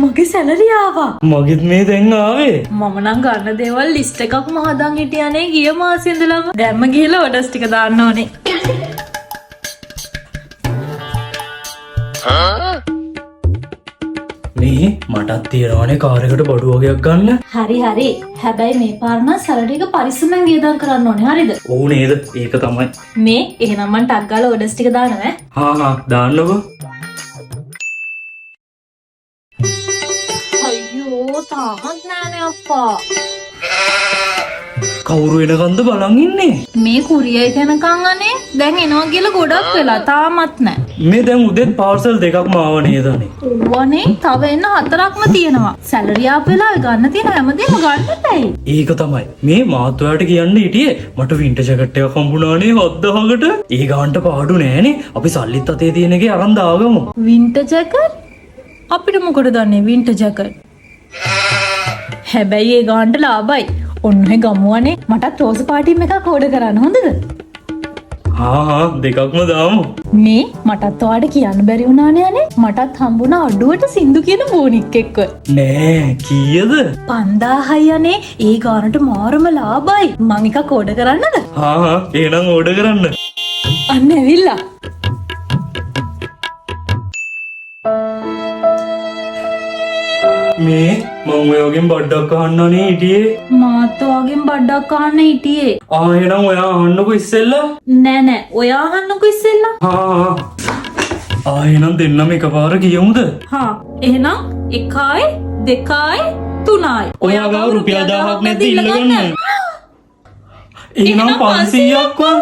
මගේ සැලරි ආවා. මගෙත් මේ දැන් ආවේ. මම නම් ගන්න දේවල් ලිස්ට් එකක්ම හදන් හිටියානේ ගිය මාසේ ඉඳලම. දැම්ම ගිහලා ඔඩර්ස් ටික දාන්න ඕනේ. මේ මටත් තියෙනවානේ කාර් එකට බඩු වගේක් ගන්න. හරි හරි. හැබැයි මේ පාර නම් සැලරි එක පරිස්සමෙන් ගේදම් කරන්න ඕනේ. හරිද? ඔව් නේද? ඒක තමයි. මේ එහෙනම් මං ටක් ගාලා ඔඩර්ස් ටික දානවා. හා දාන්නකෝ. අයියෝ තාමත් නෑනේ අප්පා. කවුරු එනකන්ද බලන් ඉන්නේ? මේ කුරියයි තැනකන් අනේ දැන් එනවා කියලා ගොඩක් වෙලා තාමත් නෑ. මේ දැන් උදේත් පාර්සල් දෙකක්ම ආව නේදනේ. වනේ තව එන්න 4ක්ම තියෙනවා. සැලරි ආපු වෙලාවේ ගන්න තියෙන හැමදේම ගන්න බෑයි. ඒක තමයි. මේ මාත් ඔයාට කියන්න හිටියේ මට වින්ටර් ජැකට් එකක් හම්බුණානේ 7000කට. ඒ ගාන්ට පාඩු නෑනේ. අපි සල්ලිත් අතේ තියෙන එකේ අරන් දාගමු. Winter jacket? අපිට මොකටද දන්නේ වින්ටර් ජැකට්? හැබැයි ඒ ගාන්ට ලාභයි. ඔන්න ගමුවනේ මටත් රෝස පාටිම් එකක් ඕඩර් කරන්න හොඳද? හා දෙකක්ම දාමු. මේ මටත් ඔයාට කියන්න බැරි වුණානේ අනේ. මටත් හම්බුණා අඩුවට සින්දු කියන බෝනික් එක්ක. නෑ කීයද? 5000යි අනේ. ඒ ගානට මාරම ලාභයි. මං එකක් ඕඩර් කරන්නද? හා එහෙනම් ඕඩර් කරන්න. අන්න ඇවිල්ලා. මේ මම ඔයගෙන් බඩක් අහන්නනේ හිටියේ. මාත් ඔයාගෙන් බඩක් අහන්න හිටියේ. එහෙනම් ඔයා අහන්නකෝ ඉස්සෙල්ලා. නෑ නෑ ඔයා අහන්නකෝ ඉස්සෙල්ලා. එහෙනම් දෙන්නම එකපාර කියමුද? එහෙනම් 1යි 2යි 3යි. ඔයා ගාව රුපියල් 1000ක් නැද්ද ඉල්ලගන්න? එහෙනම් 500ක් වන්.